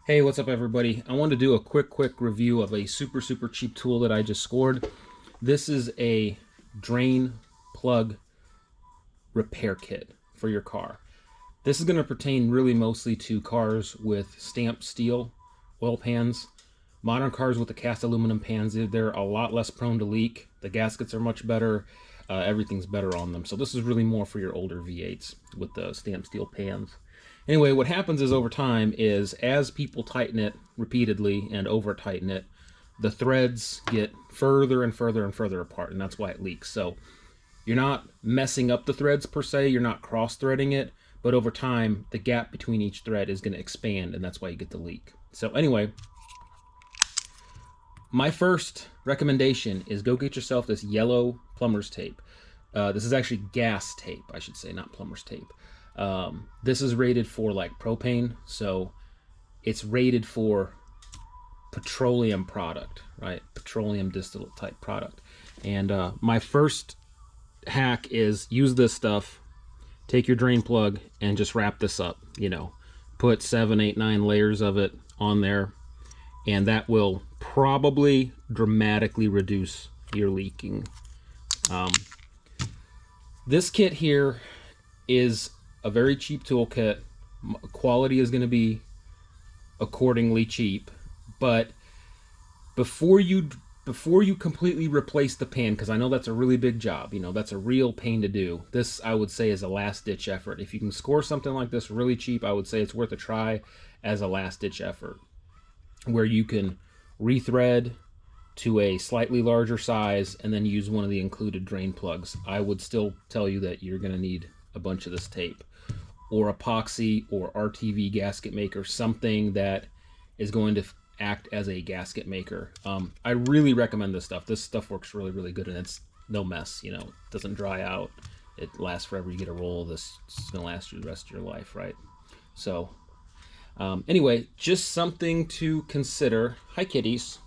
Hey, what's up everybody? I wanted to do a quick review of a super cheap tool that I just scored. This is a drain plug repair kit for your car. This is going to pertain really mostly to cars with stamped steel oil pans. Modern cars with the cast aluminum pans, they're a lot less prone to leak. The gaskets are much better. Everything's better on them. So this is really more for your older V8s with the stamped steel pans. Anyway, what happens is over time is as people tighten it repeatedly and over tighten it, the threads get further and further apart, and that's why it leaks. So you're not messing up the threads per se, you're not cross-threading it, but over time the gap between each thread is going to expand, and that's why you get the leak. So anyway, my first recommendation is go get yourself this yellow plumber's tape. This is actually gas tape, I should say, not plumber's tape. This is rated for like propane, so it's rated for petroleum product, right? Petroleum distillate type product. And my first hack is use this stuff, take your drain plug and just wrap this up, put 7, 8, 9 layers of it on there, and that will probably dramatically reduce your leaking. This kit here is a very cheap toolkit. Quality is going to be accordingly cheap, but before you completely replace the pan, because I know that's a really big job, that's a real pain to do, this I would say is a last-ditch effort. If you can score something like this really cheap, I would say it's worth a try as a last-ditch effort, where you can rethread to a slightly larger size and then use one of the included drain plugs. I would still tell you that you're going to need a bunch of this tape, or epoxy, or RTV gasket maker, something that is going to act as a gasket maker. I really recommend this stuff. This stuff works really good, and it's no mess. It doesn't dry out. It lasts forever. You get a roll of this, it's going to last you the rest of your life, right? So anyway, just something to consider. Hi, kitties.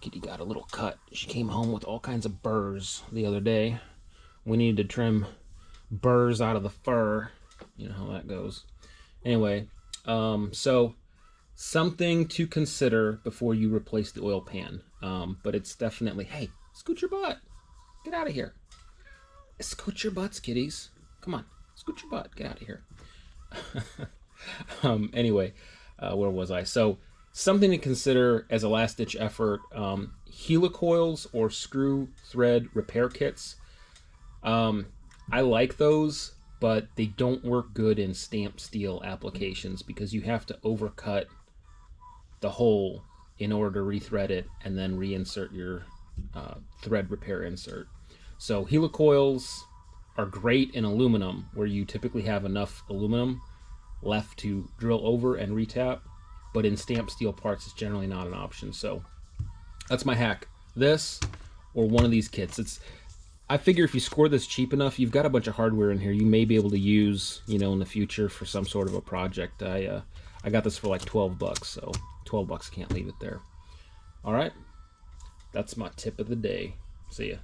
Kitty got a little cut. She came home with all kinds of burrs the other day. We needed to trim burrs out of the fur. You know how that goes. Anyway, so something to consider before you replace the oil pan. But it's definitely, hey, scoot your butt. Get out of here. Scoot your butts, kitties. Come on, scoot your butt. Get out of here. Anyway, where was I? So something to consider as a last-ditch effort, helicoils or screw thread repair kits. I like those, but they don't work good in stamped steel applications because you have to overcut the hole in order to rethread it and then reinsert your thread repair insert. So helicoils are great in aluminum, where you typically have enough aluminum left to drill over and retap, but in stamped steel parts it's generally not an option. So that's my hack. This or one of these kits. I figure if you score this cheap enough, you've got a bunch of hardware in here you may be able to use, in the future for some sort of a project. I got this for like 12 bucks, so 12 bucks, can't leave it there. All right, that's my tip of the day. See ya.